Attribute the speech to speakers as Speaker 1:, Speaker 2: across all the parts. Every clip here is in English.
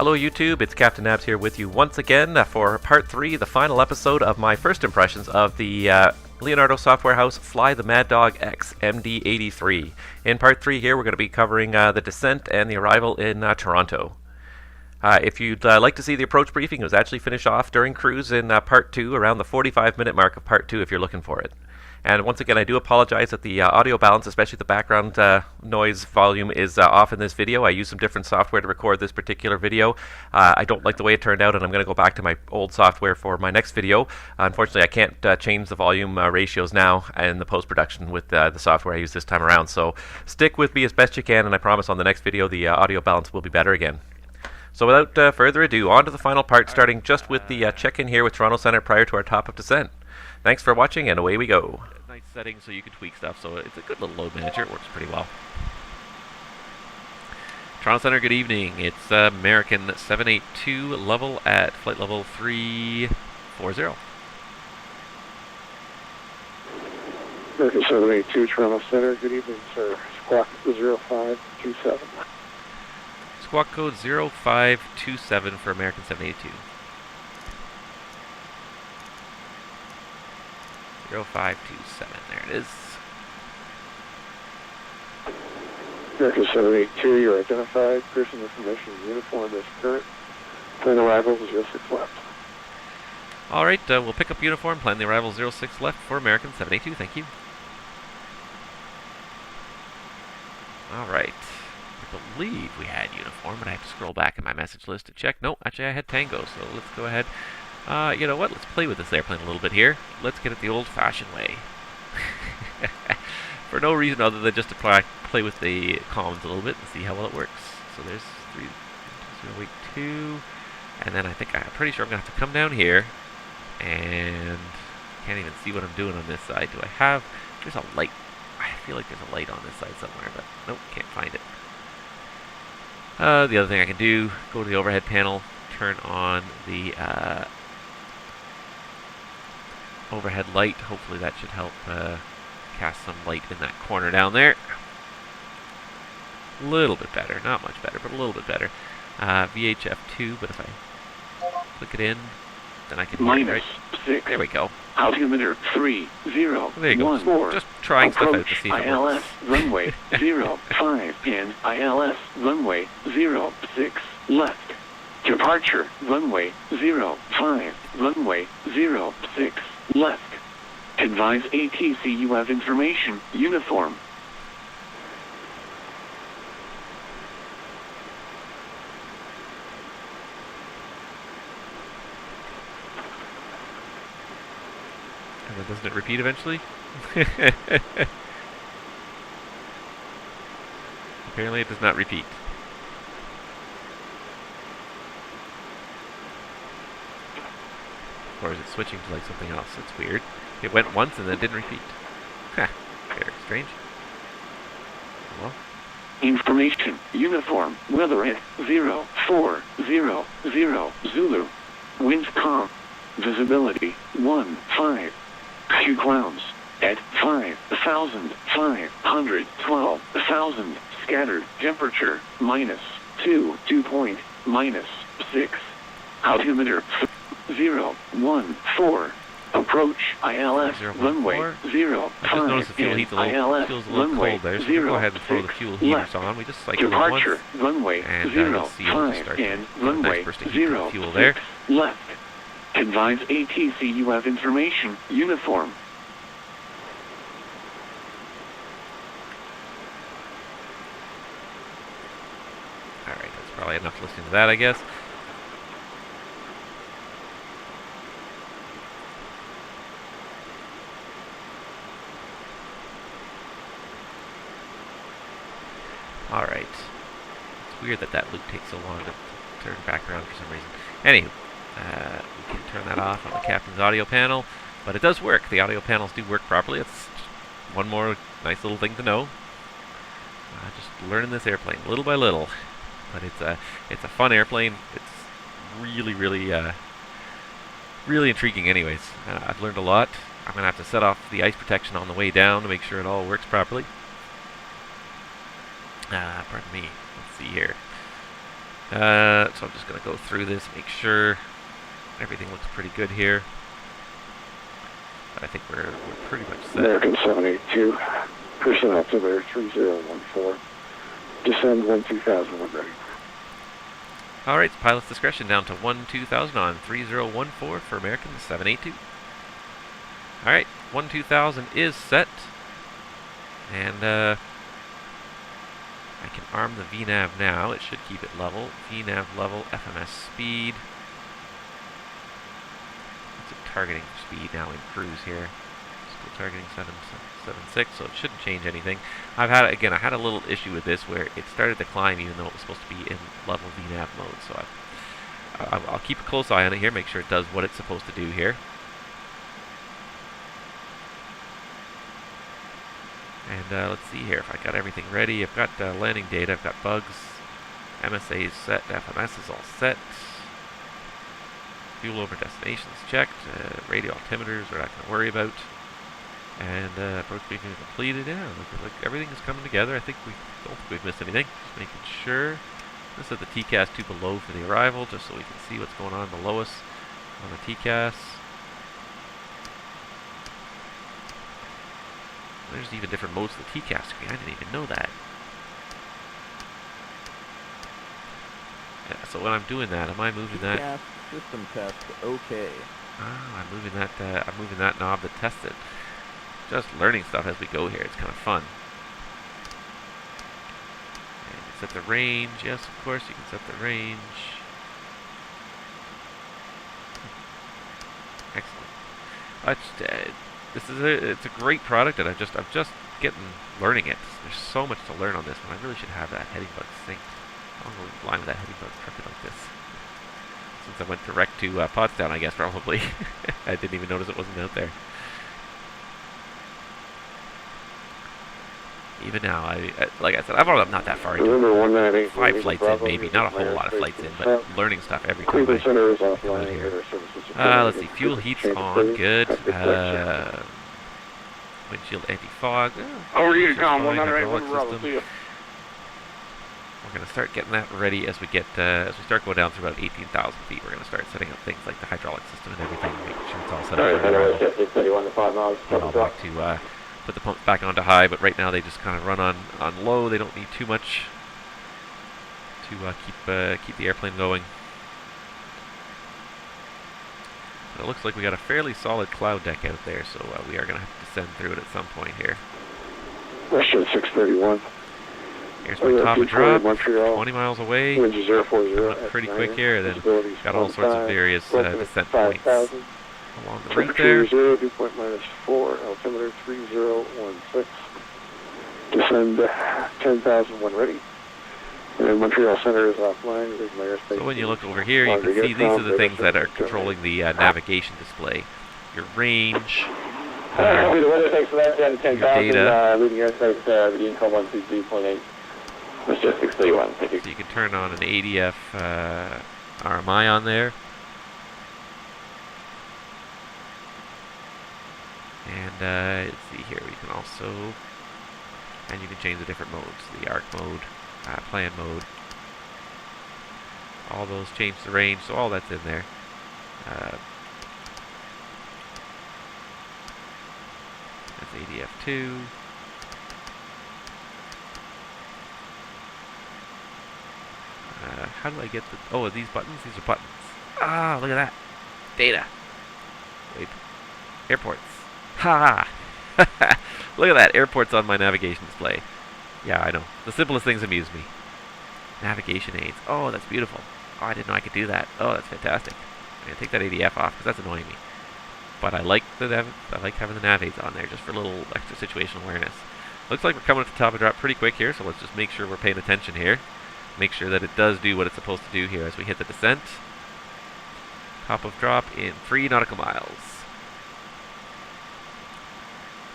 Speaker 1: Hello YouTube, it's Captain Abs here with you once again for part 3, the final episode of my first impressions of the Leonardo software house Fly the Mad Dog X MD83. In part 3 here we're going to be covering the descent and the arrival in Toronto. If you'd like to see the approach briefing, it was actually finished off during cruise in part 2, around the 45-minute mark of part 2 if you're looking for it. And once again, I do apologize that the audio balance, especially the background noise volume, is off in this video. I used some different software to record this particular video. I don't like the way it turned out, and I'm going to go back to my old software for my next video. Unfortunately, I can't change the volume ratios now in the post-production with the software I use this time around. So stick with me as best you can, and I promise on the next video the audio balance will be better again. So without further ado, on to the final part, starting just with the check-in here with Toronto Centre prior to our top of descent. Thanks for watching, and away we go. Nice settings so you can tweak stuff, so it's a good little load manager. It works pretty well. Toronto Centre, good evening. It's American 782 level at flight level 340.
Speaker 2: American 782, Toronto Centre, good evening, sir. Squawk 0527.
Speaker 1: Squawk code 0527 for American 782. 0527, there it is.
Speaker 2: American 782, you're identified. Person information uniform is current. Plan arrival 06 left.
Speaker 1: Alright, we'll pick up uniform, plan the arrival 06 left for American 782, thank you. Alright, I believe we had uniform, but I have to scroll back in my message list to check. No, actually I had Tango, so let's go ahead. You know what? Let's play with this airplane a little bit here. Let's get it the old-fashioned way. For no reason other than just to play with the comms a little bit and see how well it works. So there's 3082, and then I'm pretty sure I'm going to have to come down here, and can't even see what I'm doing on this side. Do I have... There's a light. I feel like there's a light on this side somewhere, but nope, can't find it. The other thing I can do, go to the overhead panel, turn on the overhead light. Hopefully that should help cast some light in that corner down there. A little bit better, not much better, but a little bit better. VHF2, but if I click it in, then I can hear it, right?
Speaker 2: 6.
Speaker 1: There we go.
Speaker 2: Altimeter 30.
Speaker 1: There you go. Just trying stuff out to see if it
Speaker 2: ILS
Speaker 1: works.
Speaker 2: runway 05 and ILS runway 06 left. Departure runway 05, runway 06 left. Advise ATC you have information, uniform.
Speaker 1: And then doesn't it repeat eventually? Apparently it does not repeat. Or is it switching to like something else? It's weird. It went once and then it didn't repeat. Huh. Very strange. Well.
Speaker 2: Information, uniform, weather at 0400 Zulu. Winds calm. Visibility 15. Few clouds at 5,512,000. Scattered. Temperature -2. Dew point -6. Altimeter 014. Approach ILS runway 05
Speaker 1: I just noticed the fuel heat's
Speaker 2: ILS
Speaker 1: feels a little
Speaker 2: runway
Speaker 1: cold there, so we'll go ahead and throw the fuel heaters on. We just cycle it once,
Speaker 2: departure runway
Speaker 1: and you'll see it will
Speaker 2: 05
Speaker 1: start
Speaker 2: and
Speaker 1: to
Speaker 2: runway
Speaker 1: nice burst of heat from the fuel there.
Speaker 2: left. Advise ATC you have information, uniform.
Speaker 1: Alright, that's probably enough listening to that, I guess. Alright. It's weird that that loop takes so long to turn back around for some reason. Anywho, we can turn that off on the captain's audio panel, but it does work. The audio panels do work properly. It's one more nice little thing to know. Just learning this airplane little by little. But it's a fun airplane. It's really, really intriguing anyways. I've learned a lot. I'm going to have to set off the ice protection on the way down to make sure it all works properly. Pardon me. Let's see here. So I'm just going to go through this, make sure everything looks pretty good here. But I think we're pretty much set.
Speaker 2: American 782, person altimeter 3014. Descend 12,000 when ready.
Speaker 1: Alright, pilot's discretion down to 12,000 on 3014 for American 782. Alright, 12,000 is set. And I can arm the VNAV now. It should keep it level. VNAV level, FMS speed. It's a targeting speed now in cruise here. Still targeting 776, so it shouldn't change anything. I had a little issue with this where it started to climb even though it was supposed to be in level VNAV mode. So I'll keep a close eye on it here, make sure it does what it's supposed to do here. And let's see here if I got everything ready. I've got landing data, I've got bugs, MSA is set, FMS is all set. Fuel over destination is checked, radio altimeters we're not going to worry about. And approach briefing completed. Yeah, looking like everything is coming together. I don't think we've missed anything. Just making sure. Let's set the TCAS 2 below for the arrival, just so we can see what's going on below us on the TCAS. There's even different modes of the TCAS screen. I didn't even know that. Yeah, so when I'm doing that, am I moving that?
Speaker 3: TCAS system test. Okay.
Speaker 1: Ah, I'm moving that knob to test it. Just learning stuff as we go here. It's kind of fun. And you can set the range. Yes, of course, you can set the range. Excellent. It's a great product, and I'm just learning it. There's so much to learn on this one. I really should have that heading bug synced. I'll go line with that heading bug crooked like this. Since I went direct to Potsdam, I guess probably. I didn't even notice it wasn't out there. Even now, like I said, I'm not that far into it. 5 flights in, maybe. Not a whole lot of flights in, but learning stuff every time I come out here. Let's see. Fuel heat's on. Good. Windshield anti-fog.
Speaker 2: How are you, Tom?
Speaker 1: Hydraulic system. We're going to start getting that ready as we start going down through about 18,000 feet. We're going to start setting up things like the hydraulic system and everything, making sure it's all set up for the back to put the pumps back onto high, but right now they just kind of run on low. They don't need too much to keep the airplane going. It looks like we got a fairly solid cloud deck out there, so we are going to have to descend through it at some point here.
Speaker 2: Western 631.
Speaker 1: Here's my top of drop,
Speaker 2: Montreal.
Speaker 1: 20 miles away.
Speaker 2: Winds 040.
Speaker 1: Pretty quick here, then got all sorts of various descent points along the route
Speaker 2: Temperature
Speaker 1: there.
Speaker 2: 0, dew point -4, altimeter 3016. Descend 10,000 when ready. And Montreal Center is offline.
Speaker 1: So when you look over here, you can see these are the things that are controlling the navigation display. Your range, your data.
Speaker 2: Leading airspace, the Income 123.8. Mr. 631, thank you.
Speaker 1: So you can turn on an ADF RMI on there. And let's see here, we can also, and you can change the different modes, the arc mode, plan mode. All those change the range, so all that's in there. That's ADF2. How do I get the... Oh, are these buttons? These are buttons. Ah, look at that. Data. Wait. Airports. Ha! Look at that. Airports on my navigation display. Yeah, I know. The simplest things amuse me. Navigation aids. Oh, that's beautiful. Oh, I didn't know I could do that. Oh, that's fantastic. I'm going to take that ADF off because that's annoying me. But I like having the nav aids on there just for a little extra situational awareness. Looks like we're coming at the top of drop pretty quick here, so let's just make sure we're paying attention here. Make sure that it does do what it's supposed to do here as we hit the descent. Top of drop in 3 nautical miles.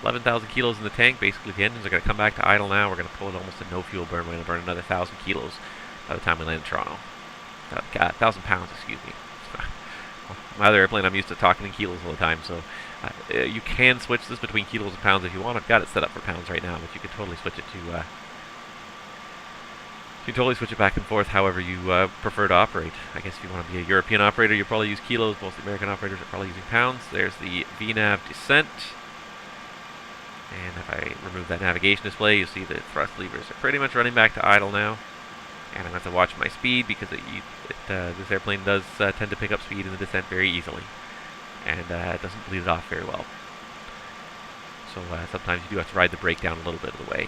Speaker 1: 11,000 kilos in the tank. Basically, the engines are going to come back to idle now. We're going to pull it almost to no fuel burn. We're going to burn another 1,000 kilos by the time we land in Toronto. 1,000 pounds, excuse me. My other airplane, I'm used to talking in kilos all the time, so you can switch this between kilos and pounds if you want. I've got it set up for pounds right now, but you can totally switch it You can totally switch it back and forth however you prefer to operate. I guess if you want to be a European operator, you probably use kilos. Most American operators are probably using pounds. There's the VNAV descent. And if I remove that navigation display, you'll see the thrust levers are pretty much running back to idle now. And I'm going to have to watch my speed because this airplane does tend to pick up speed in the descent very easily. And it doesn't bleed it off very well. So sometimes you do have to ride the brake down a little bit of the way.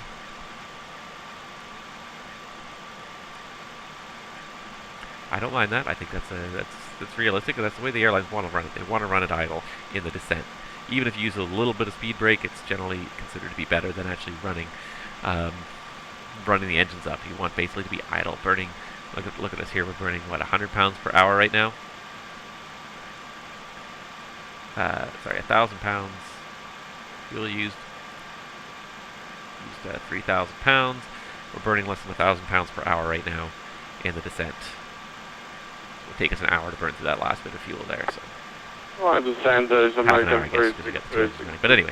Speaker 1: I don't mind that. I think that's realistic, and that's the way the airlines want to run it. They want to run it idle in the descent. Even if you use a little bit of speed brake, it's generally considered to be better than actually running the engines up. You want basically to be idle, burning. Look at us here. We're burning what, 100 pounds per hour right now. 1,000 pounds. Fuel used 3,000 pounds. We're burning less than 1,000 pounds per hour right now in the descent. It would take us an hour to burn through that last bit of fuel there. So.
Speaker 2: Well, I understand there's
Speaker 1: half an hour, I guess, because we got the two engines running. But anyway,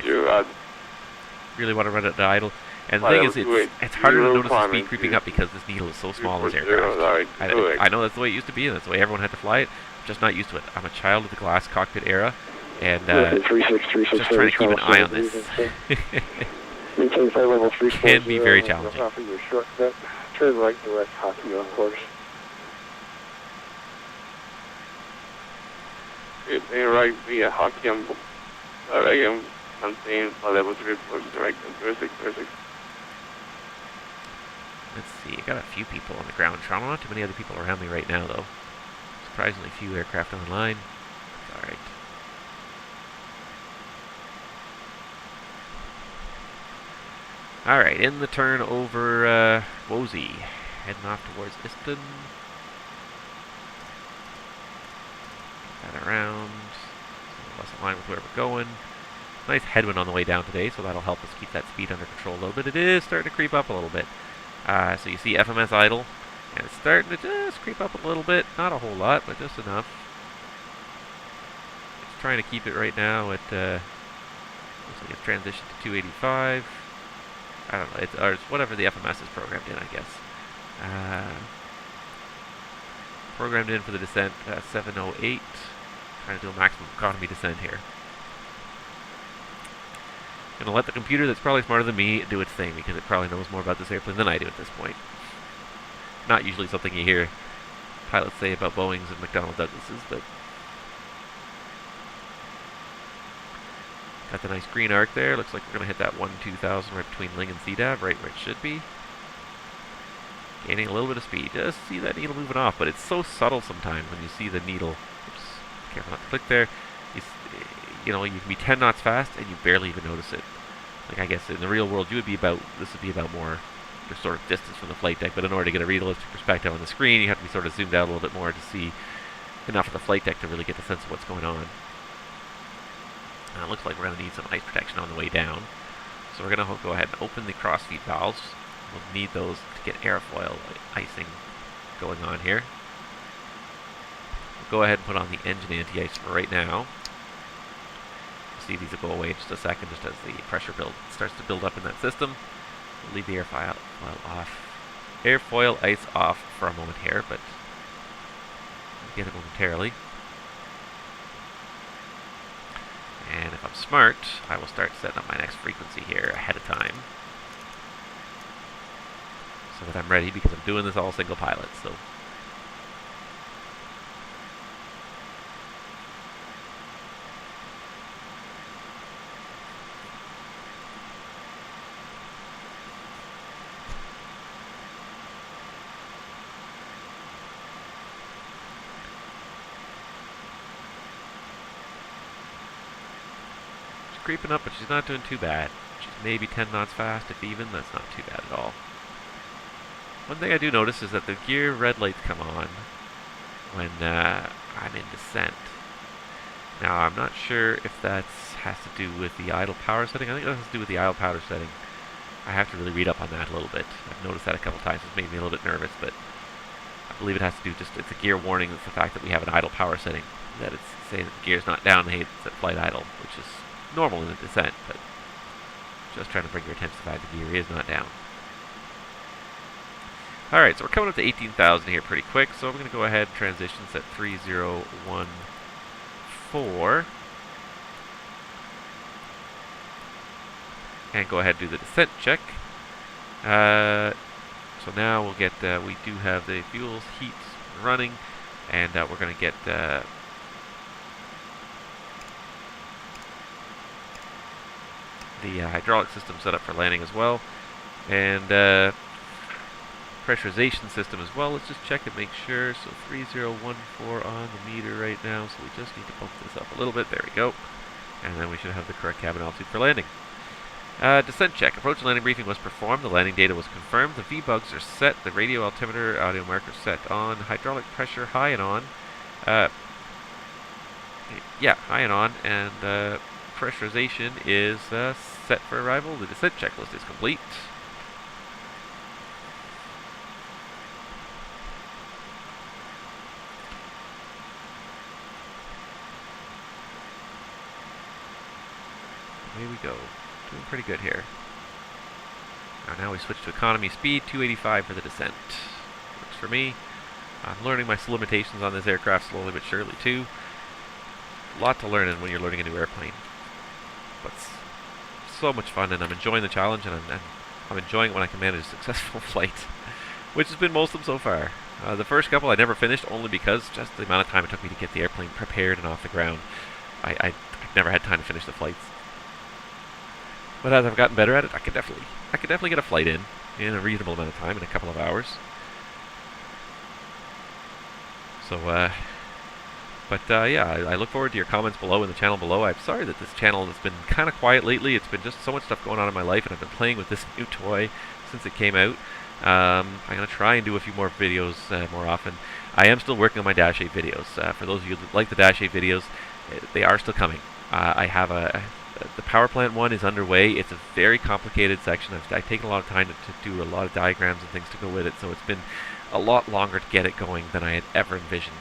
Speaker 1: really want to run it at idle. And the thing is, it's harder to notice the speed creeping up because this needle is so small in this aircraft. I know that's the way it used to be, and that's the way everyone had to fly it. I'm just not used to it. I'm a child of the glass cockpit era, and just trying to keep an eye on this. Can be very challenging.
Speaker 2: Turn right direct hockey, of course. Right via hockey, I'm saying level 3 direct and 36.
Speaker 1: Let's see, I got a few people on the ground. Toronto, not too many other people around me right now, though. Surprisingly few aircraft online. It's alright. Alright, in the turn over Wozy. Heading off towards Iston. That around. Less in line with where we're going. Nice headwind on the way down today, so that'll help us keep that speed under control a little bit. It is starting to creep up a little bit. So you see FMS idle, and it's starting to just creep up a little bit. Not a whole lot, but just enough. It's trying to keep it right now at, looks like it's transitioned to 285. I don't know, it's whatever the FMS is programmed in, I guess. Programmed in for the descent, 708. Trying to do a maximum economy descent here. Gonna let the computer that's probably smarter than me do its thing, because it probably knows more about this airplane than I do at this point. Not usually something you hear pilots say about Boeings and McDonnell Douglases, but got the nice green arc there. Looks like we're gonna hit that 1-2000 right between Ling and CDAV, right where it should be. Gaining a little bit of speed. Just see that needle moving off, but it's so subtle sometimes when you see the needle. Oops, careful not to click there. You know, you can be 10 knots fast and you barely even notice it. Like, I guess in the real world, this would be about more your sort of distance from the flight deck, but in order to get a realistic perspective on the screen, you have to be sort of zoomed out a little bit more to see enough of the flight deck to really get the sense of what's going on. It looks like we're going to need some ice protection on the way down. So we're going to go ahead and open the cross-feed valves. We'll need those to get airfoil icing going on here. We'll go ahead and put on the engine anti-ice for right now. See, these will go away in just a second, just as the pressure starts to build up in that system. We'll leave the airfoil ice off for a moment here, but we'll get it momentarily. And if I'm smart, I will start setting up my next frequency here ahead of time, so that I'm ready, because I'm doing this all single pilot. So. Creeping up, but she's not doing too bad. She's maybe 10 knots fast, if even. That's not too bad at all. One thing I do notice is that the gear red lights come on when I'm in descent. Now, I'm not sure if that has to do with the idle power setting. I think that has to do with the idle power setting. I have to really read up on that a little bit. I've noticed that a couple times. It's made me a little bit nervous, but I believe it has to do it's a gear warning. It's the fact that we have an idle power setting, that it's saying that the gear's not down, hey, it's at flight idle, which is normal in the descent, but just trying to bring your attention to the fact the gear is not down. Alright, so we're coming up to 18,000 here pretty quick, so I'm going to go ahead and transition set 3014. And go ahead and do the descent check. So now we'll get, we do have the fuels heat running, and we're going to get the hydraulic system set up for landing as well, and pressurization system as well. Let's just check and make sure. So 3014 on the meter right now, so we just need to bump this up a little bit. There we go. And then we should have the correct cabin altitude for landing. Descent check. Approach and landing briefing was performed. The landing data was confirmed. The V-bugs are set. The radio altimeter audio marker set on. Hydraulic pressure high and on. Yeah, high and on. And pressurization is set for arrival. The descent checklist is complete. Here we go. Doing pretty good here. Now we switch to economy speed, 285 for the descent. Works for me. I'm learning my limitations on this aircraft slowly but surely too. A lot to learn when you're learning a new airplane. But so much fun, and I'm enjoying the challenge, and I'm enjoying it when I can manage a successful flight, which has been most of them so far. The first couple I never finished, only because just the amount of time it took me to get the airplane prepared and off the ground. I never had time to finish the flights. But as I've gotten better at it, I could definitely get a flight in a reasonable amount of time, in a couple of hours. So, yeah, I look forward to your comments below in the channel below. I'm sorry that this channel has been kind of quiet lately. It's been just so much stuff going on in my life, and I've been playing with this new toy since it came out. I'm going to try and do a few more videos more often. I am still working on my Dash 8 videos. For those of you that like the Dash 8 videos, they are still coming. I have the power plant one is underway. It's a very complicated section. I've taken a lot of time to do a lot of diagrams and things to go with it, so it's been a lot longer to get it going than I had ever envisioned.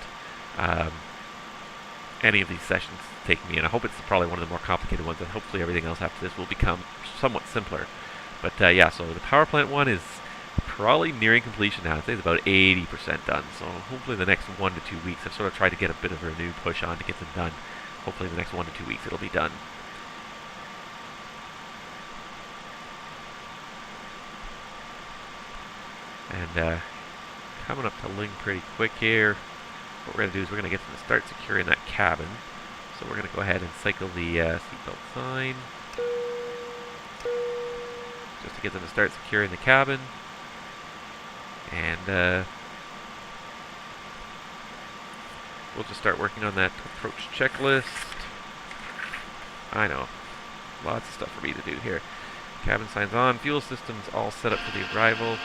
Speaker 1: Any of these sessions take me, and I hope it's probably one of the more complicated ones, and hopefully everything else after this will become somewhat simpler. But yeah, so the power plant one is probably nearing completion now. I'd say it's about 80% done, so hopefully the next 1 to 2 weeks, I've sort of tried to get a bit of a renewed push on to get them done. Hopefully the next 1 to 2 weeks it'll be done. And coming up to Ling pretty quick here. What we're going to do is we're going to get them to start securing that cabin. So we're going to go ahead and cycle the seatbelt sign, just to get them to start securing the cabin. And we'll just start working on that approach checklist. I know, lots of stuff for me to do here. Cabin signs on, fuel systems all set up for the arrival.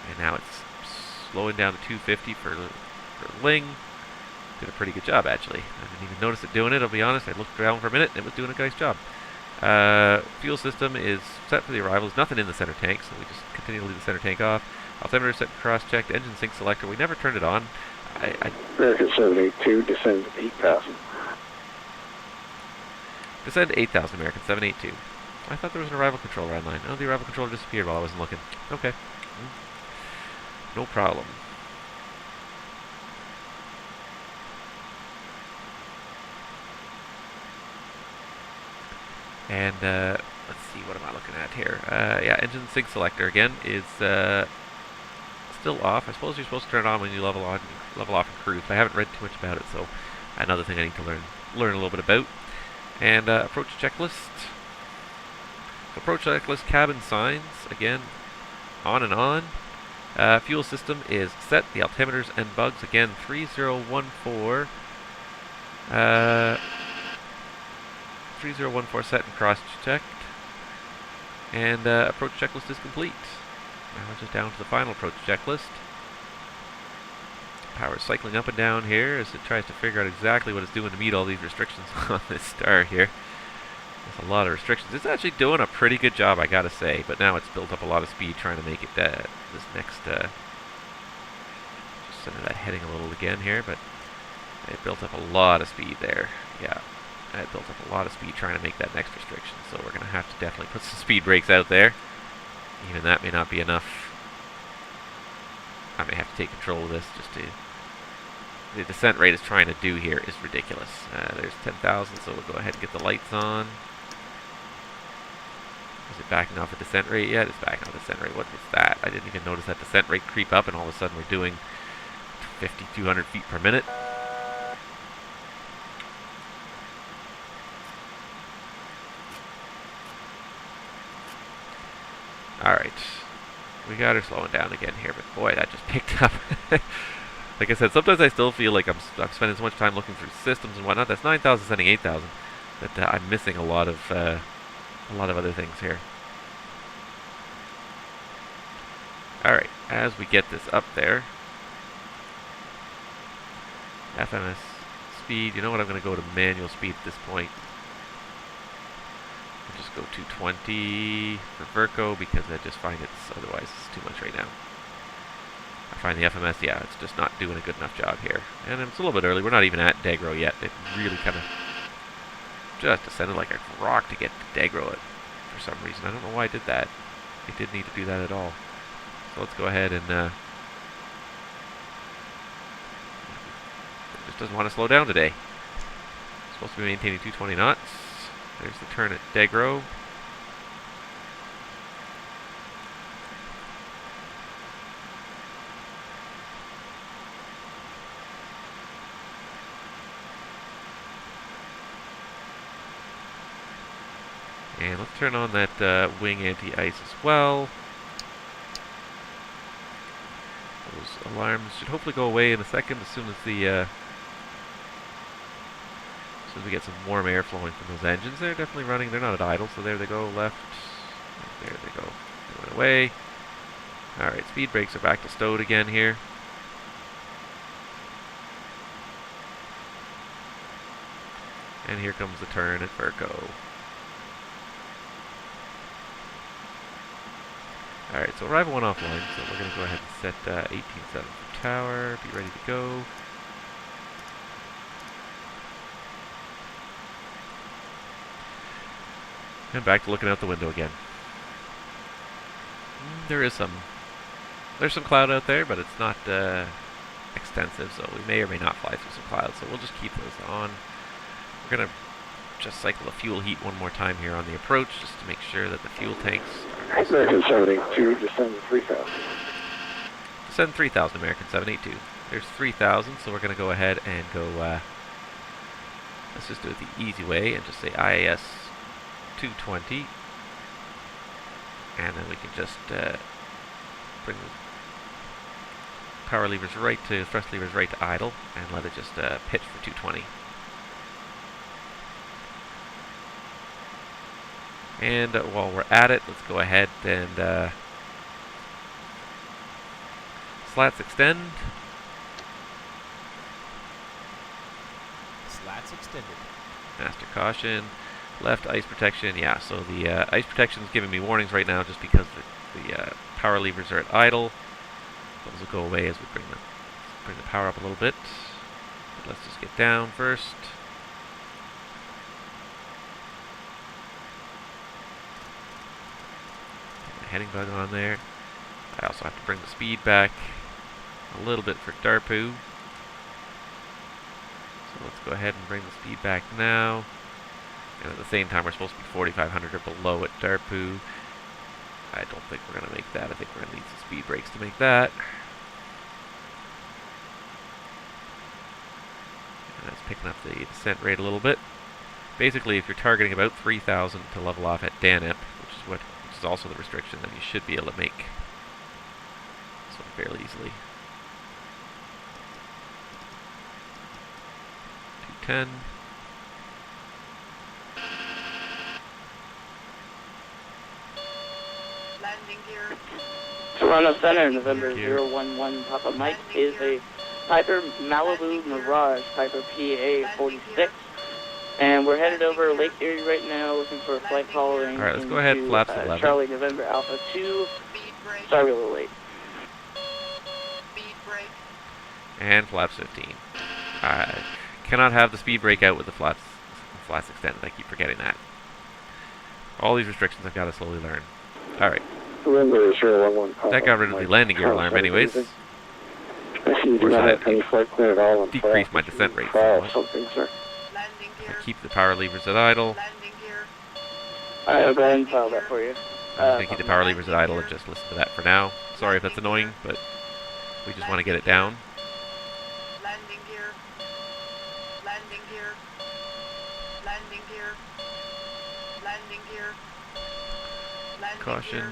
Speaker 1: And now it's slowing down to 250 for Ling. Did a pretty good job, actually. I didn't even notice it doing it, I'll be honest. I looked around for a minute and it was doing a nice job. Fuel system is set for the arrival. There's nothing in the center tank, so we just continue to leave the center tank off. Altimeter set cross-checked. Engine sync selector. We never turned it on.
Speaker 2: American 782, descend 8,000.
Speaker 1: Descend 8,000, American 782. I thought there was an arrival controller online. Oh, the arrival controller disappeared while I wasn't looking. Okay. No problem. And let's see, what am I looking at here? Yeah, engine sync selector again is still off. I suppose you're supposed to turn it on when you level off in cruise. I haven't read too much about it, so another thing I need to learn a little bit about. And approach checklist. Approach checklist, cabin signs again, on and on. Fuel system is set. The altimeters and bugs again 3014. 3014 set and cross-checked. And approach checklist is complete. Now we're just down to the final approach checklist. Power is cycling up and down here as it tries to figure out exactly what it's doing to meet all these restrictions on this star here. There's a lot of restrictions. It's actually doing a pretty good job, I gotta say, but now it's built up a lot of speed trying to make it this next, just center that heading a little again here, but it built up a lot of speed there. Yeah, it built up a lot of speed trying to make that next restriction, so we're gonna have to definitely put some speed brakes out there. even that may not be enough. I may have to take control of this just to... The descent rate it's trying to do here is ridiculous. There's 10,000, so we'll go ahead and get the lights on. Is it backing off the descent rate yet? It's backing off the descent rate. What was that? I didn't even notice that descent rate creep up, and all of a sudden we're doing 5,200 feet per minute. Alright. We got her slowing down again here, but boy, that just picked up. Like I said, sometimes I still feel like I'm spending so much time looking through systems and whatnot. That's 9,000 sending 8,000. That I'm missing a lot of other things here. Alright, as we get this up there, FMS speed, you know what, I'm going to go to manual speed at this point. I'll just go 220 for Verco because I just find it's, otherwise it's too much right now. I find the FMS, yeah, it's just not doing a good enough job here. And it's a little bit early, we're not even at Degro yet. It really kind of just descended like a rock to get to Degro it for some reason. I don't know why I did that. It didn't need to do that at all. So let's go ahead and it just doesn't want to slow down today. It's supposed to be maintaining 220 knots. There's the turn at Degro. And let's turn on that wing anti-ice as well. Those alarms should hopefully go away in a second as soon as the as soon as we get some warm air flowing from those engines. They're definitely running. They're not at idle, so there they go, left. There they go. They went away. Alright, speed brakes are back to stowed again here. And here comes the turn at Verco. Alright, so arrival went offline, so we're going to go ahead and set 18.7 for tower, be ready to go. And back to looking out the window again. There's some cloud out there, but it's not extensive, so we may or may not fly through some clouds, so we'll just keep those on. We're going to just cycle the fuel heat one more time here on the approach, just to make sure that the fuel tanks are...
Speaker 2: American 782, descend 3,000.
Speaker 1: Descend 3,000, American 782. There's 3,000, so we're going to go ahead and go, let's just do it the easy way and just say IAS 220. And then we can just bring the power levers right to, thrust levers right to idle, and let it just pitch for 220. And while we're at it, let's go ahead and slats extend.
Speaker 4: Slats extended.
Speaker 1: Master caution. Left ice protection. Yeah, so the ice protection is giving me warnings right now just because the power levers are at idle. Those will go away as we bring the power up a little bit. But let's just get down first. Heading bug on there. I also have to bring the speed back a little bit for Darpoo. So let's go ahead and bring the speed back now. And at the same time, we're supposed to be 4,500 or below at Darpoo. I don't think we're going to make that. I think we're going to need some speed brakes to make that. And that's picking up the descent rate a little bit. Basically, if you're targeting about 3,000 to level off at Danip, which is also the restriction, then you should be able to make this one fairly easily. 210.
Speaker 5: Landing gear.
Speaker 6: Toronto Center, November 011 Papa Mike is a Piper Malibu Mirage, Piper PA-46. And we're headed over Lake Erie right now, looking for a flight following.
Speaker 1: Alright, let's go ahead and flaps 11.
Speaker 6: Charlie November Alpha 2. Sorry, we're a little late.
Speaker 5: Speed brake.
Speaker 1: And flaps 15. I cannot have the speed brake out with the flaps extended. I keep forgetting that. All these restrictions I've got to slowly learn. Alright,
Speaker 2: November 011 Papa
Speaker 1: That got rid of the landing gear alarm anyways.
Speaker 2: I see you do not have any flight plan at all on
Speaker 1: Decrease
Speaker 2: file.
Speaker 1: my descent rate
Speaker 2: File
Speaker 1: somewhat.
Speaker 2: something, sir.
Speaker 5: Landing gear.
Speaker 1: Keep the power levers at idle.
Speaker 5: Landing gear.
Speaker 6: I'll go ahead and file that for you.
Speaker 1: I'm just going to keep the power levers at idle and just listen to that for now. Sorry if that's annoying, but we just want to get it down.
Speaker 5: Landing gear. Landing gear. Landing gear. Landing gear. Landing
Speaker 1: Caution.
Speaker 5: gear.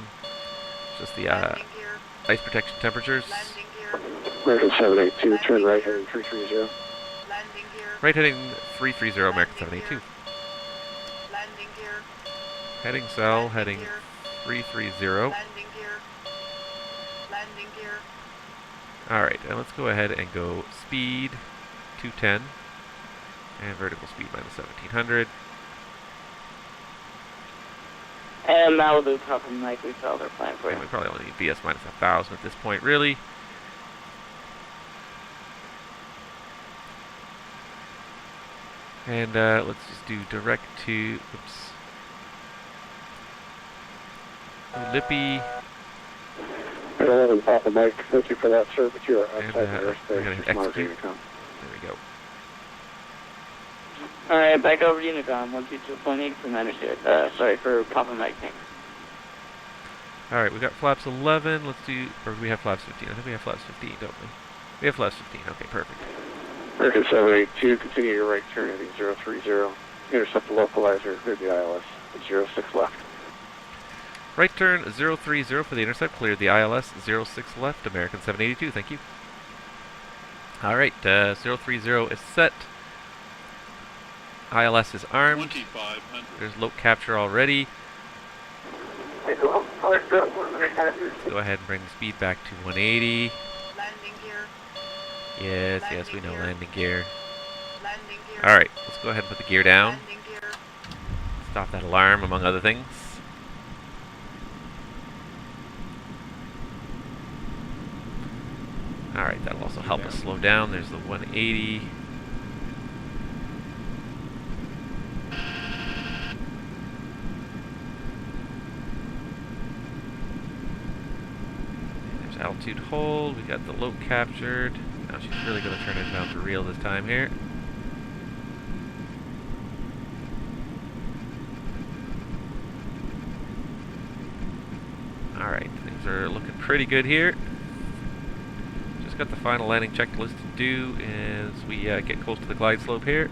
Speaker 1: Just the
Speaker 5: Landing gear.
Speaker 1: ice protection temperatures.
Speaker 5: Landing gear.
Speaker 2: American 782, turn right heading 330.
Speaker 5: Landing gear.
Speaker 1: Right heading 330, American 782.
Speaker 5: Landing gear.
Speaker 1: Heading cell, heading 330.
Speaker 5: Landing gear. Landing gear.
Speaker 1: Alright, and let's go ahead and go speed 210 and vertical speed minus 1700.
Speaker 6: And Malibu, Papa Mike, we filed our plan for you.
Speaker 1: And we probably only need BS minus 1000 at this point, really. And let's just do direct to, Lippy.
Speaker 2: 11 Papa Mike, thank you for that, sir, but you are outside the
Speaker 1: we're gonna
Speaker 2: airspace.
Speaker 1: hit
Speaker 2: Mars
Speaker 1: execute.
Speaker 2: Unicom.
Speaker 1: There we go.
Speaker 6: Alright, back over to Unicom, 122.8 for Niners here. Sorry for Papa Mike, thanks.
Speaker 1: Alright, we got flaps 11, let's do, or we have flaps 15. I think we have flaps 15, don't we? We have flaps 15, okay, perfect.
Speaker 2: American 782, continue your right turn heading 030. Intercept the localizer, clear the ILS, 06 left.
Speaker 1: Right turn 030 for the intercept, cleared the ILS 06 left, American 782, thank you. Alright, 030 is set. ILS is armed. There's loc capture already. Go ahead and bring the speed back to 180.
Speaker 5: Landing gear.
Speaker 1: Yes, yes, we know landing gear.
Speaker 5: Landing gear.
Speaker 1: Alright, let's go ahead and put the gear down.
Speaker 5: Landing gear.
Speaker 1: Stop that alarm, among other things. Alright, that'll also help us slow down. There's the 180. There's altitude hold. We got the loc captured. Now she's really going to turn it down for real this time here. Alright, things are looking pretty good here. Just got the final landing checklist to do as we get close to the glide slope here.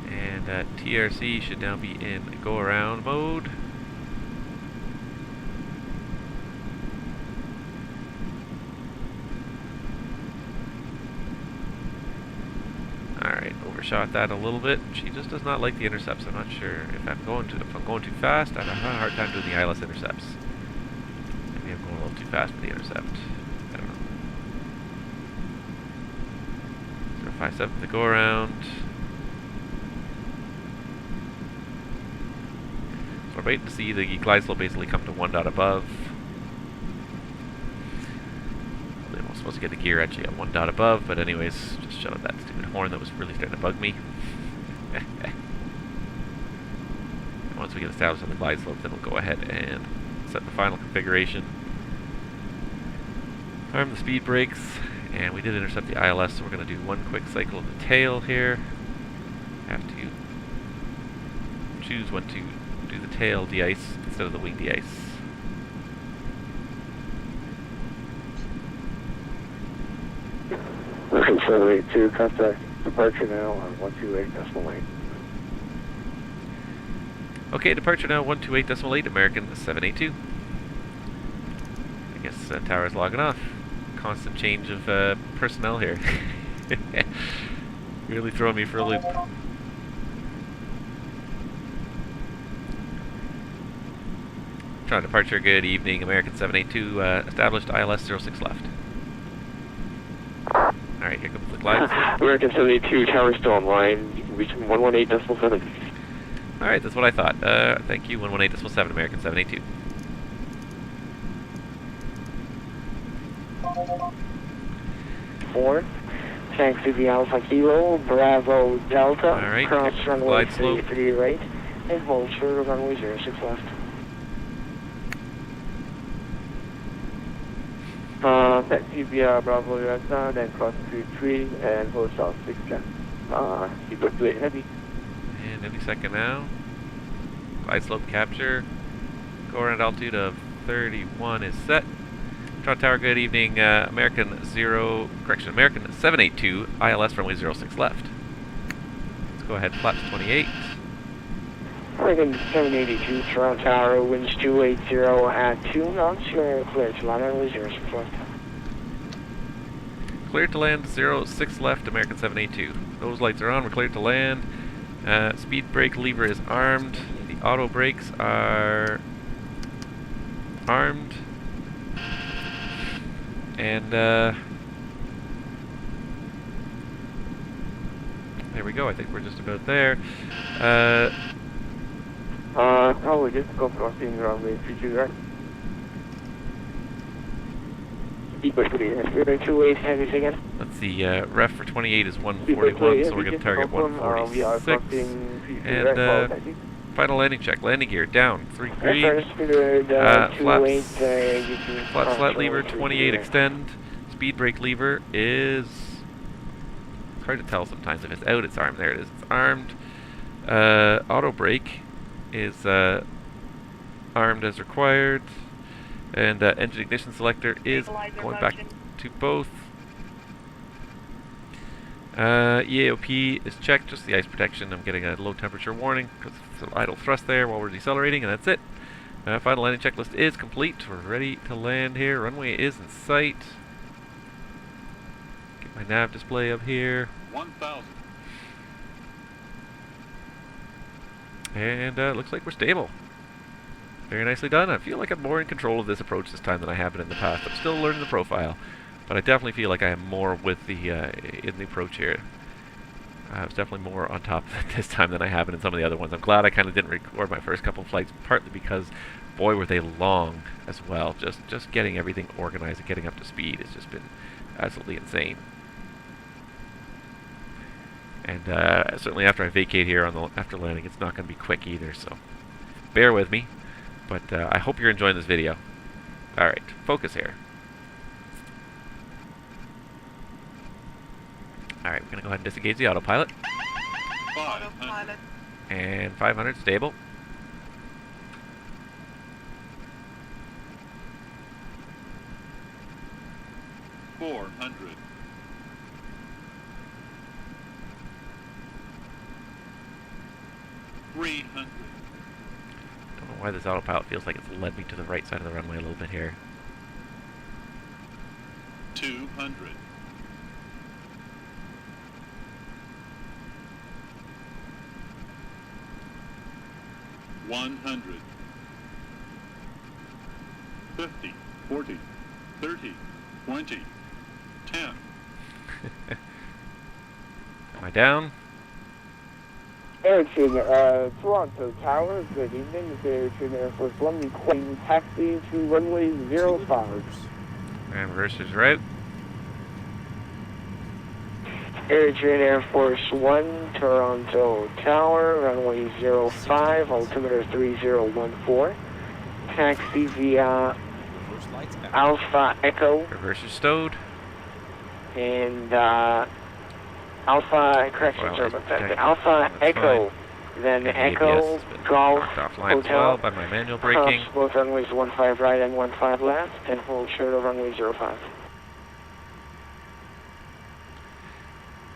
Speaker 1: And TRC should now be in go around mode. Alright, overshot that a little bit. She just does not like the intercepts. I'm not sure if I'm going too fast. I'm having a hard time doing the ILS intercepts. Maybe I'm going a little too fast for the intercept. I don't know. 057 to go around. So we're waiting to see the glide slope basically come to 1 dot above. I'm supposed to get the gear actually at 1 dot above, but anyways, just shut up that stupid horn that was really starting to bug me. Once we get established on the glide slope, then we'll go ahead and set the final configuration. Arm the speed brakes, and we did intercept the ILS, so we're going to do one quick cycle of the tail here. Have to choose when to do the tail de-ice instead of the wing de-ice.
Speaker 2: American 782, contact departure now on 128.8.
Speaker 1: Okay, departure now 128.8, American 782. I guess tower's logging off. Constant change of personnel here. Really throwing me for a loop. Trying departure, good evening, American 782, established ILS 06 left. Alright, here comes the glide slope.
Speaker 2: American 782, tower still online. You can reach 118.7.
Speaker 1: Alright, that's what I thought. Thank you, 118.7, American 782.
Speaker 2: taxi the Alpha Kilo, Bravo Delta,
Speaker 1: Alright,
Speaker 2: cross runway
Speaker 1: glide slope.
Speaker 2: 3 right, and hold short of runway 06 left. Taxi via Bravo Delta, then cross 3 and hold south 610. Keep it to it heavy.
Speaker 1: And any second now. Glide slope capture. Go around altitude of 31 is set. Toronto Tower, good evening. American 782, ILS runway 06 left. Let's go ahead, flaps 28.
Speaker 2: American 782, Toronto Tower, winds 280 at 2 knots. You're clear to land runway 06 left.
Speaker 1: Cleared to land 06 left, American 782. Those lights are on, we're cleared to land. Speed brake lever is armed. The auto brakes are armed. And there we go, I think we're just about there.
Speaker 2: Probably just go crossing runway 32 right. Deeper 28 heavy again.
Speaker 1: Let's see, ref for 28 is 141, so we're going to target 146. And final landing check, landing gear down, 3 green. Flaps flat lever, 28 extend. Speed brake lever is, it's hard to tell sometimes if it's out, it's armed. There it is, it's armed. Auto brake is armed as required. And engine ignition selector is going back to both. EAOP is checked, just the ice protection. I'm getting a low temperature warning because it's an idle thrust there while we're decelerating, and that's it. Final landing checklist is complete. We're ready to land here. Runway is in sight. Get my nav display up here.
Speaker 4: 1,000.
Speaker 1: And looks like we're stable. Very nicely done. I feel like I'm more in control of this approach this time than I have been in the past. I'm still learning the profile, but I definitely feel like I am more with the in the approach here. I was definitely more on top of it this time than I have been in some of the other ones. I'm glad I kind of didn't record my first couple of flights, partly because, boy, were they long as well. Just getting everything organized and getting up to speed has just been absolutely insane. And certainly after I vacate here after landing, it's not going to be quick either. So bear with me. But I hope you're enjoying this video. Alright, focus here. Alright, we're going to go ahead and disengage the autopilot.
Speaker 5: Autopilot.
Speaker 1: And 500 stable.
Speaker 4: $400. 300.
Speaker 1: Don't know why this autopilot feels like it's led me to the right side of the runway a little bit here.
Speaker 4: 200. 100. 50, 40, 30, 20, 10.
Speaker 1: Am I down?
Speaker 2: Airchin, Toronto Tower, good evening. This is Airchin Air Force One, requesting taxi to runway 05.
Speaker 1: And reverse is right.
Speaker 2: Airchin Air Force One, Toronto Tower, runway 05, altimeter 3014. Taxi via Alpha Echo
Speaker 1: Reverse is stowed.
Speaker 2: and Alpha, correction,
Speaker 1: Well,
Speaker 2: sorry about that.
Speaker 1: okay.
Speaker 2: Alpha
Speaker 1: That's
Speaker 2: Echo,
Speaker 1: fine.
Speaker 2: then
Speaker 1: And
Speaker 2: Echo,
Speaker 1: ABS has been
Speaker 2: Golf,
Speaker 1: knocked offline as well
Speaker 2: Hotel,
Speaker 1: by my manual braking.
Speaker 2: cross both runways 15 right and 15 left, and hold short of runway 05.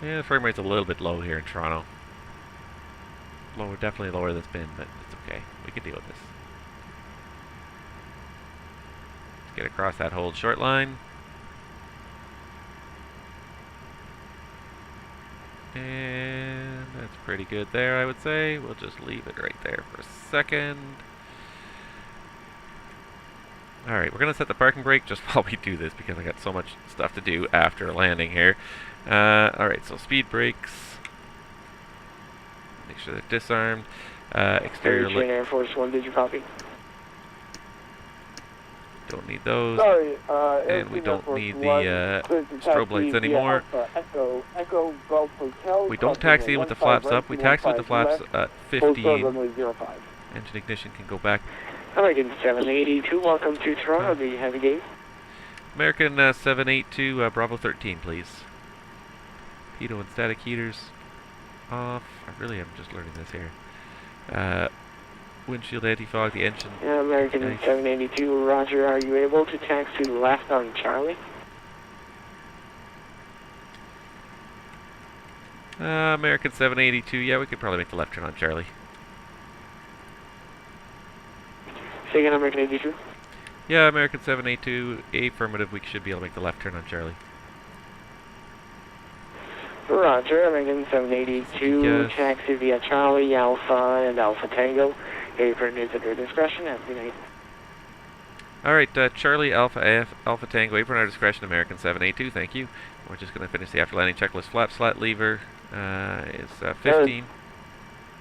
Speaker 1: Yeah, the frame rate's a little bit low here in Toronto. Lower, definitely lower than it's been, but it's okay. We can deal with this. Let's get across that hold short line. And that's pretty good there, I would say. We'll just leave it right there for a second. Alright, we're going to set the parking brake just while we do this because I got so much stuff to do after landing here. Alright, so speed brakes. Make sure they're disarmed. Exterior
Speaker 2: Air Force One, did you copy?
Speaker 1: Don't need those.
Speaker 2: Sorry,
Speaker 1: And we don't need the strobe lights anymore. We don't taxi in with the flaps up. We taxi with the flaps at 15. Engine ignition can go back.
Speaker 6: American 782, welcome to Toronto. Do you have a gate?
Speaker 1: American 782, Bravo 13, please. Pitot and static heaters off. I'm just learning this here. Windshield anti-fog, the engine.
Speaker 6: Yeah, American 782, roger. Are you able to taxi left on Charlie?
Speaker 1: American 782, yeah, we could probably make the left turn on Charlie.
Speaker 6: Say again, American 82?
Speaker 1: Yeah, American 782, affirmative, we should be able to make the left turn on Charlie.
Speaker 6: Roger, American 782,
Speaker 1: Yes.
Speaker 6: taxi via Charlie, Alpha, and Alpha Tango. Apron is at your discretion. Have a good night.
Speaker 1: Alright, Charlie, Alpha Tango, apron our discretion, American 782, thank you. We're just going to finish the after landing checklist. Flap slat lever is 15.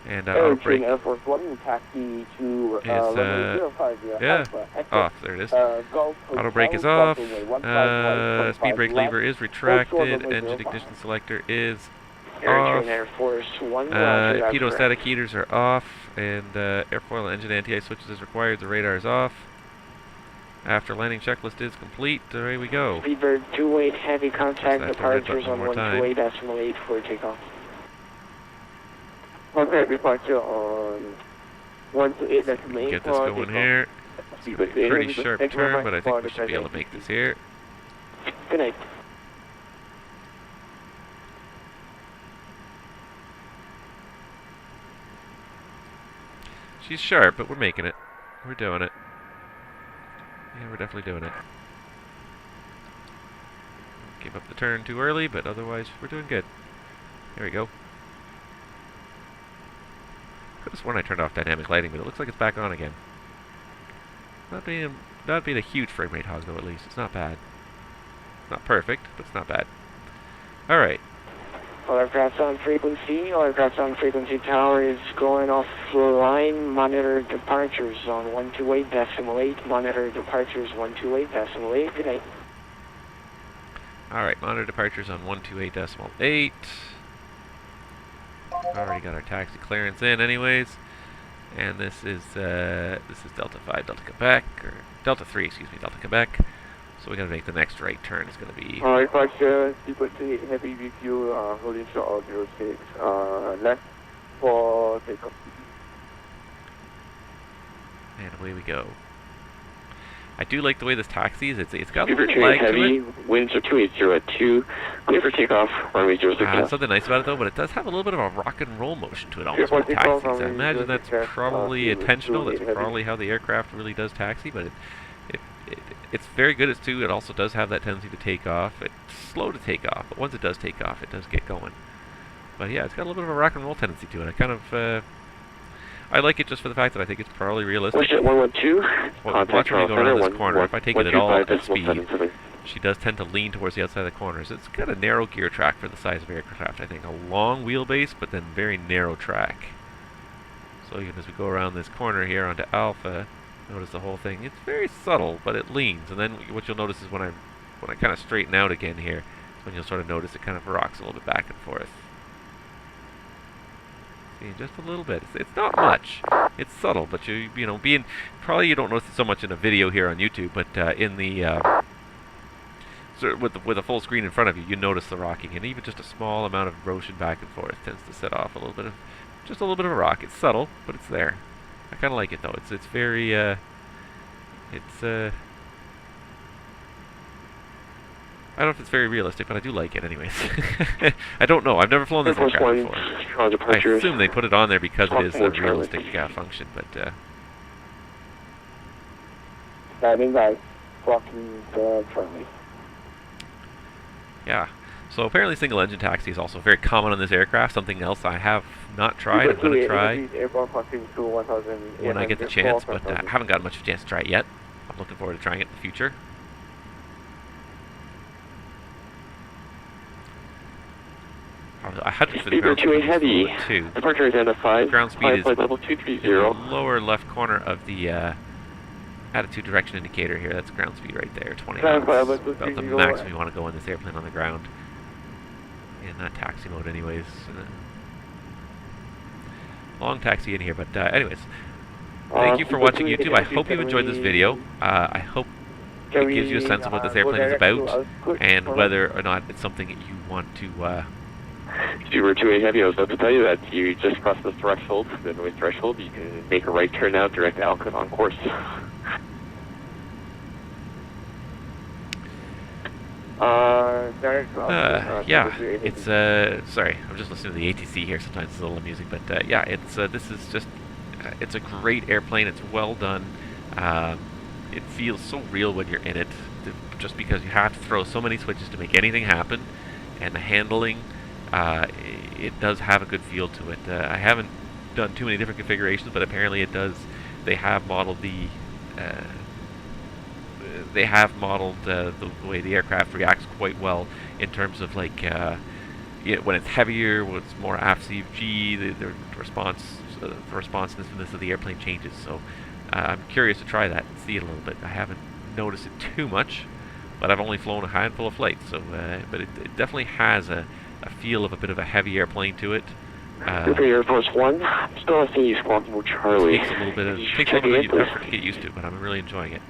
Speaker 1: And auto brake
Speaker 2: Air Force One, taxi to
Speaker 1: is
Speaker 2: runway 05 via
Speaker 1: yeah,
Speaker 2: Alpha Echo.
Speaker 1: off, there it is.
Speaker 2: Golf
Speaker 1: Auto brake is
Speaker 2: Hotel,
Speaker 1: off,
Speaker 2: runway 15
Speaker 1: speed brake
Speaker 2: left,
Speaker 1: lever is
Speaker 2: full
Speaker 1: retracted,
Speaker 2: runway
Speaker 1: engine
Speaker 2: 05.
Speaker 1: ignition selector is
Speaker 6: Air
Speaker 1: off.
Speaker 6: Air Force 1, roger, that's
Speaker 1: Pitot
Speaker 6: correct.
Speaker 1: static heaters are off, and airfoil and engine anti-ice switches is required, the radar is off. After landing checklist is complete, away we go.
Speaker 6: Revert 28, heavy contact
Speaker 1: Press that red
Speaker 6: departures
Speaker 1: button
Speaker 6: on
Speaker 1: one more
Speaker 6: 128.8 for takeoff.
Speaker 2: Okay, departure on 128.8.
Speaker 1: Get this going here. It's going to be a pretty sharp turn, but I think we should be able to make this here.
Speaker 6: Good night.
Speaker 1: She's sharp, but we're making it. We're doing it. Yeah, we're definitely doing it. Gave up the turn too early, but otherwise we're doing good. Here we go. Could have sworn I turned off dynamic lighting, but it looks like it's back on again. Not being a huge frame rate hog though, at least. It's not bad. Not perfect, but it's not bad. Alright.
Speaker 6: All aircraft on frequency. All aircraft on frequency tower is going off the line. Monitor departures on 128.8. Monitor departures 128.8. Good night.
Speaker 1: Alright, monitor departures on 128.8. Already got our taxi clearance in anyways. And this is Delta 5, Delta Quebec, or Delta 3, excuse me, Delta Quebec. So we gotta make the next right turn. It's gonna be
Speaker 2: Alright, departure, frequency, heavy VQ, holding short of 06, left for takeoff.
Speaker 1: and away we go. I do like the way this taxis. It's got a
Speaker 2: Revert
Speaker 1: little lag to
Speaker 2: heavy,
Speaker 1: it.
Speaker 2: winds are 280 at 2, clear for takeoff, runway 06 left.
Speaker 1: Something nice about it though, but it does have a little bit of a rock and roll motion to it almost
Speaker 2: Clear
Speaker 1: with
Speaker 2: for takeoff,
Speaker 1: taxis. I
Speaker 2: runway
Speaker 1: imagine
Speaker 2: 06
Speaker 1: that's
Speaker 2: left,
Speaker 1: probably
Speaker 2: clear
Speaker 1: intentional. That's
Speaker 2: heavy.
Speaker 1: probably how the aircraft really does taxi, but it's very good at too. It also does have that tendency to take off. It's slow to take off, but once it does take off, it does get going. But yeah, it's got a little bit of a rock and roll tendency to it. I kind of I like it just for the fact that I think it's probably realistic.
Speaker 2: Wish it 112, contact
Speaker 1: Watch when you go around
Speaker 2: Center,
Speaker 1: this corner. If I take it at all at
Speaker 2: 125.77.
Speaker 1: speed, she does tend to lean towards the outside of the corners. It's got a narrow gear track for the size of aircraft, I think. A long wheelbase, but then very narrow track. So even as we go around this corner here onto Alpha, notice the whole thing. It's very subtle, but it leans. And then what you'll notice is when I kind of straighten out again here, is when you'll sort of notice it kind of rocks a little bit back and forth. See, just a little bit. It's not much. It's subtle, but you know, probably you don't notice it so much in a video here on YouTube, but in the with a full screen in front of you, you notice the rocking, and even just a small amount of motion back and forth tends to set off a little bit of a rock. It's subtle, but it's there. I kind of like it though. It's very I don't know if it's very realistic, but I do like it anyways. I don't know. I've never flown this aircraft before. I assume they put it on there because it is a realistic function, but
Speaker 2: Standing by, blocking the Charlie.
Speaker 1: yeah. So apparently single engine taxi is also very common on this aircraft, something else I have not tried. I'm going to try when I get the chance, but I haven't gotten much of a chance to try it yet. I'm looking forward to trying it in the future. I had to fit ground speed
Speaker 2: heavy.
Speaker 1: too.
Speaker 2: Departure identified.
Speaker 1: Ground speed is
Speaker 2: level 230.
Speaker 1: in the lower left corner of the attitude direction indicator here. That's ground speed right there, 20
Speaker 2: Ground
Speaker 1: knots.
Speaker 2: cloud, let's
Speaker 1: About the
Speaker 2: go
Speaker 1: maximum
Speaker 2: away.
Speaker 1: you want to go in this airplane on the ground. In taxi mode anyways. Long taxi in here, but anyways. Thank you for watching YouTube. I hope you enjoyed this video. I hope it gives you a sense of what this airplane is about and whether or not it's something that you want to...
Speaker 7: Super 2A Heavy, I was about to tell you that you just crossed the threshold, the noise threshold. You can make a right turn now, direct Alcott on course.
Speaker 1: Yeah, it's, sorry, I'm just listening to the ATC here. Sometimes it's a little amusing, but yeah, it's, this is just, it's a great airplane. It's well done. It feels so real when you're in it, just because you have to throw so many switches to make anything happen, and the handling, it does have a good feel to it. I haven't done too many different configurations, but apparently it does. They have modeled the way the aircraft reacts quite well in terms of like when it's heavier, when it's more aft CFG, the responsiveness of the airplane changes. So I'm curious to try that and see it a little bit. I haven't noticed it too much, but I've only flown a handful of flights. So, but it definitely has a feel of a bit of a heavy airplane to it.
Speaker 7: Air Force One, still seeing you squawk more Charlie.
Speaker 1: Takes a little bit of effort to get used to, but I'm really enjoying it.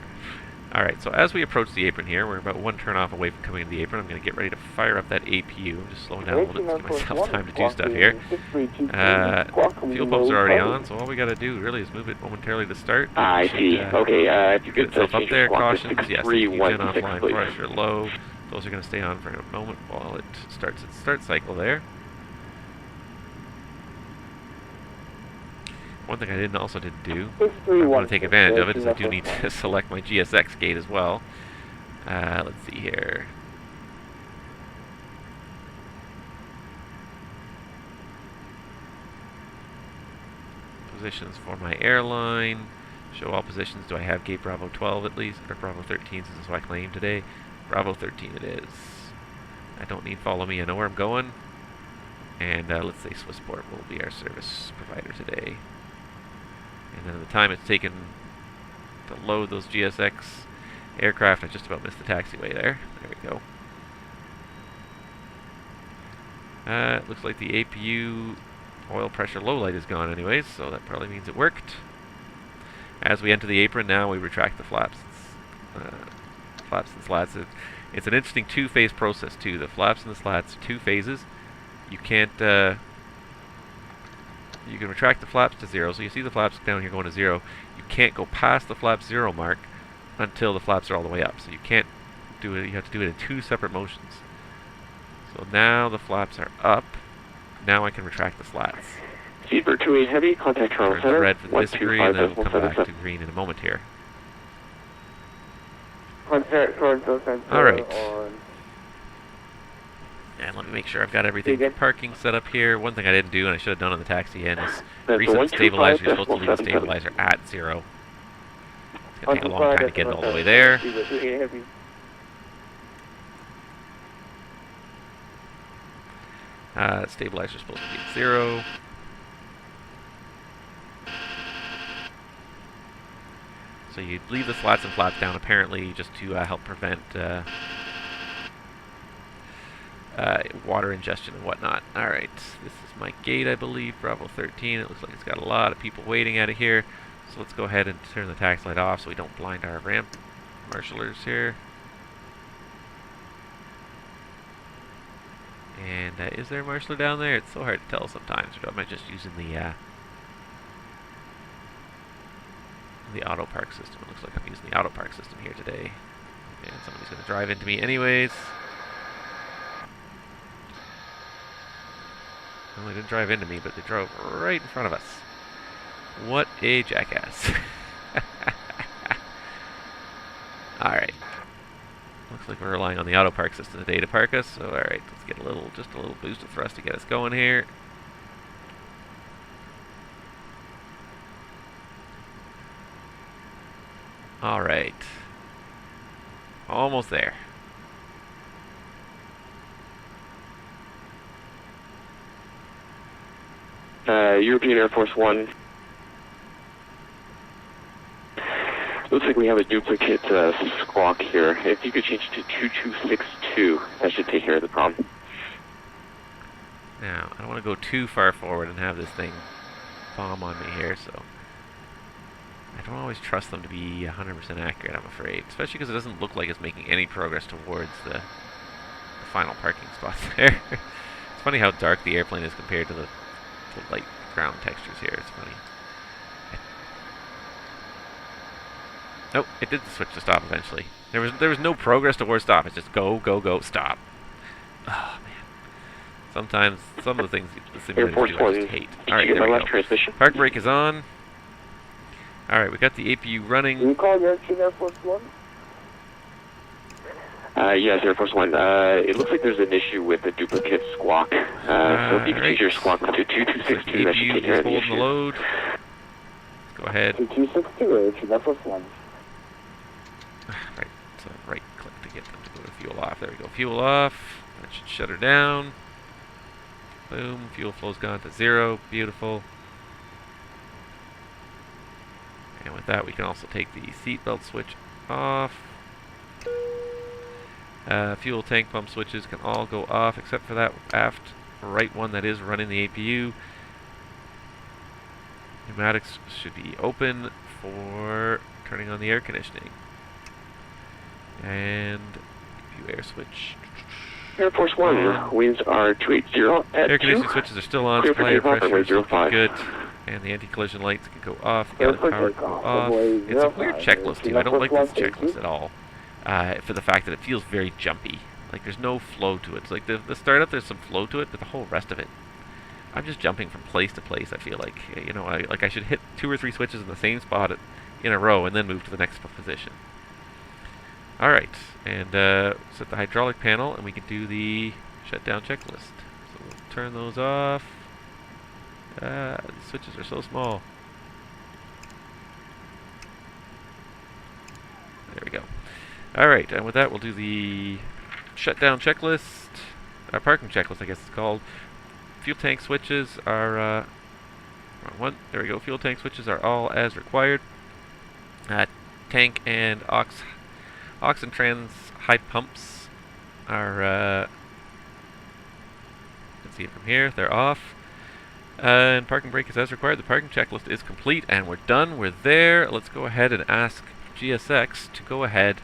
Speaker 1: Alright, so as we approach the apron here, we're about one turn off away from coming to the apron. I'm going to get ready to fire up that APU. I'm just slowing down a little bit to give myself time to do stuff here. Fuel pumps are already on, so all we got to do really is move it momentarily to start.
Speaker 7: I see. Okay, if you
Speaker 1: Get
Speaker 7: could
Speaker 1: itself up there, cautions, yes, engine
Speaker 7: 63116,
Speaker 1: offline,
Speaker 7: please.
Speaker 1: pressure low. Those are going to stay on for a moment while it starts its start cycle there. One thing I didn't do, I want to take advantage of it, is I do need to select my GSX gate as well. Let's see here. Positions for my airline. Show all positions. Do I have gate Bravo 12 at least? Or Bravo 13, since that's what I claimed today. Bravo 13 it is. I don't need follow me, I know where I'm going. And let's say Swissport will be our service provider today. And then the time it's taken to load those GSX aircraft, I just about missed the taxiway there. There we go. It looks like the APU oil pressure low light is gone anyways, so that probably means it worked. As we enter the apron now, we retract the flaps. Flaps and slats. It's an interesting two-phase process too. The flaps and the slats, two phases. You can't... you can retract the flaps to 0, so you see the flaps down here going to 0. You can't go past the flap 0 mark until the flaps are all the way up. So you can't do it, you have to do it in two separate motions. So now the flaps are up. Now I can retract the slats.
Speaker 7: Seabird 2A Heavy, contact Toronto
Speaker 1: Turns
Speaker 7: Center.
Speaker 1: red for the disagree, and then we'll come back to green in a moment here. Alright. And let me make sure I've got everything for parking set up here. One thing I didn't do, and I should have done on the taxi end, is reset the stabilizer. You're supposed to leave the stabilizer at 0. It's going to take a long time to get it all the way there. Stabilizer is supposed to be at 0. So you leave the slats and flaps down apparently just to help prevent water ingestion and whatnot. Alright, this is my gate, I believe, Bravo 13. It looks like it's got a lot of people waiting at it here. So let's go ahead and turn the tax light off so we don't blind our ramp marshalers here. And is there a marshaller down there? It's so hard to tell sometimes. Or am I just using the auto park system? It looks like I'm using the auto park system here today. And somebody's going to drive into me anyways. Well, they didn't drive into me, but they drove right in front of us. What a jackass. Alright. Looks like we're relying on the auto park system today to park us. So alright, let's get just a little boost of thrust to get us going here. Alright. Almost there.
Speaker 7: European Air Force One. Looks like we have a duplicate squawk here. If you could change to 2262, that should take care of the problem.
Speaker 1: Now, I don't want to go too far forward and have this thing bomb on me here, so I don't always trust them to be 100% accurate, I'm afraid. Especially because it doesn't look like it's making any progress towards the final parking spots there. It's funny how dark the airplane is compared to the light ground textures here. It's funny. Nope, it did switch to stop eventually. There was no progress towards stop. It's just go, go, go, stop. Oh man. Sometimes some of the things the simulators do I just hate. Alright, there we go. Park brake is on. Alright, we got the APU running.
Speaker 2: Can you call direction Air Force One?
Speaker 7: Yes, Air Force One. It looks like there's an issue with the duplicate squawk. So if you could change your squawk to 2262, that should take care of the
Speaker 1: holding the
Speaker 7: issue.
Speaker 1: load. Let's go ahead.
Speaker 2: 2262, Air Force One.
Speaker 1: Right, so right click to get them to go to fuel off. There we go. Fuel off. That should shut her down. Boom. Fuel flow's gone to 0. Beautiful. And with that, we can also take the seatbelt switch off. Fuel tank pump switches can all go off except for that aft right one that is running the APU. Pneumatics should be open for turning on the air conditioning. And APU air switch.
Speaker 7: Air Force One, winds are 280 at
Speaker 1: Air
Speaker 7: 2.
Speaker 1: conditioning switches are still on.
Speaker 7: Clear for
Speaker 1: Supply air
Speaker 7: takeoff,
Speaker 1: pressure is
Speaker 7: runway
Speaker 1: looking
Speaker 7: 05.
Speaker 1: good. And the anti-collision lights can go off. The galley power can go off. It's a weird checklist too. I don't like this checklist at all. For the fact that it feels very jumpy. Like there's no flow to it. It's like the startup, there's some flow to it, but the whole rest of it, I'm just jumping from place to place. I feel like I should hit 2 or 3 switches in the same spot in a row and then move to the next position. All right, and set the hydraulic panel, and we can do the shutdown checklist. So we'll turn those off. These switches are so small. There we go. All right, and with that, we'll do the shutdown checklist. Our parking checklist, I guess it's called. Fuel tank switches are wrong one. There we go. Fuel tank switches are all as required. Tank and aux and trans high pumps are. You can see it from here. They're off. And parking brake is as required. The parking checklist is complete, and we're done. We're there. Let's go ahead and ask GSX to go ahead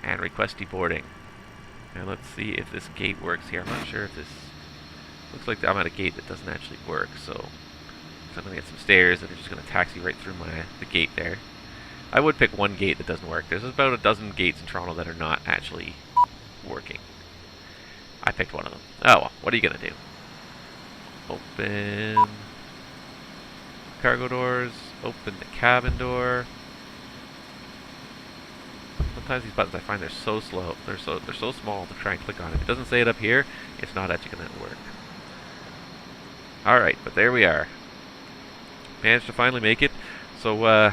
Speaker 1: and request deboarding. And let's see if this gate works here. I'm not sure if this... Looks like I'm at a gate that doesn't actually work, so I'm going to get some stairs that are just going to taxi right through the gate there. I would pick one gate that doesn't work. There's about a dozen gates in Toronto that are not actually working. I picked one of them. Oh well, what are you going to do? Open cargo doors, open the cabin door. Sometimes these buttons I find they're so slow. They're so small to try and click on. If it doesn't say it up here, it's not actually going to work. Alright, but there we are. Managed to finally make it. So,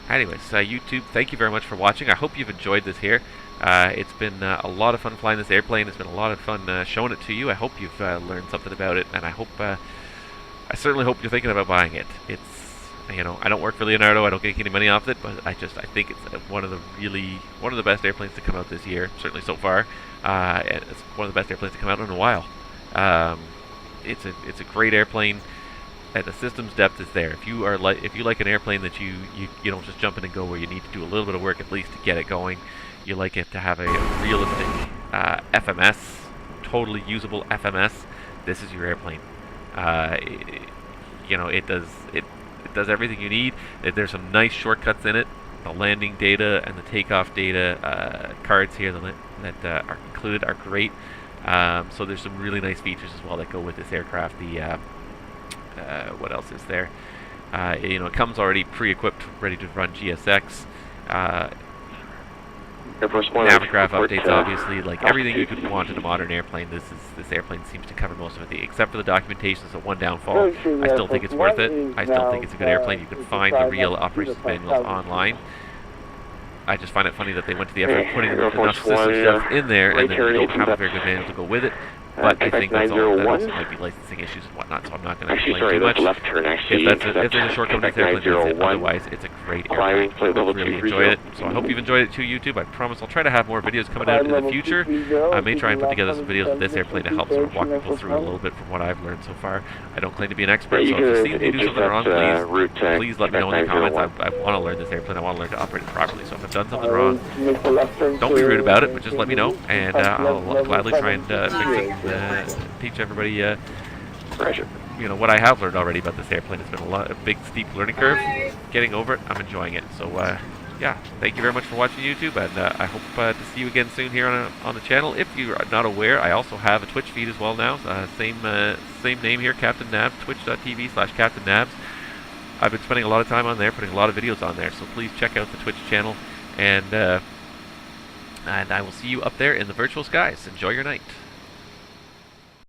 Speaker 1: anyways, YouTube, thank you very much for watching. I hope you've enjoyed this here. It's been a lot of fun flying this airplane. It's been a lot of fun showing it to you. I hope you've learned something about it, and I I certainly hope you're thinking about buying it. It's, I don't work for Leonardo. I don't get any money off it, but I think it's one of the best airplanes to come out this year, certainly so far. It's one of the best airplanes to come out in a while. It's a great airplane, and the system's depth is there. If you like an airplane that you don't just jump in and go, where you need to do a little bit of work at least to get it going. You like it to have a realistic FMS, totally usable FMS. This is your airplane. It does everything you need. There's some nice shortcuts in it. The landing data and the takeoff data cards here that are included are great. So there's some really nice features as well that go with this aircraft. What else is there? It comes already pre-equipped, ready to run GSX. Navigraph updates, obviously, like everything you could want in a modern airplane. This airplane seems to cover most of it, except for the documentation. So one downfall. I still think it's worth it. I still think it's a good airplane. You can find the real operations manuals online. I just find it funny that they went to the effort of putting enough system stuff in there, and then you don't have a very good manual to go with it. but I think that
Speaker 2: 901.
Speaker 1: also might be licensing issues and whatnot, so I'm not going to
Speaker 7: Actually,
Speaker 1: explain
Speaker 7: sorry,
Speaker 1: too much.
Speaker 7: that's left turn, actually.
Speaker 1: If there's a shortcoming with this airplane, that's it.
Speaker 7: 901.
Speaker 1: Otherwise, it's a great
Speaker 7: Climbing,
Speaker 1: airplane.
Speaker 7: flight level
Speaker 1: I've really
Speaker 7: 230.
Speaker 1: enjoyed it. So I hope you've enjoyed it too, YouTube. I promise I'll try to have more videos coming out in the future. I may try and put together some videos with this airplane to help sort of walk people through a little bit from what I've learned so far. I don't claim to be an expert, so if you see me do something wrong, please let me know in the comments. I want to learn this airplane. I want to learn to operate it properly. So if I've done something wrong, don't be rude about it, but just let me know, and I'll gladly try and fix it, teach everybody, you know, what I have learned already about this airplane. It's been a big, steep learning curve. Getting over it, I'm enjoying it. So, yeah, thank you very much for watching YouTube, and I hope to see you again soon here on the channel. If you are not aware, I also have a Twitch feed as well now. Same name here, Captain Nabs, twitch.tv/Captain Nabs. I've been spending a lot of time on there, putting a lot of videos on there, so please check out the Twitch channel, and I will see you up there in the virtual skies. Enjoy your night.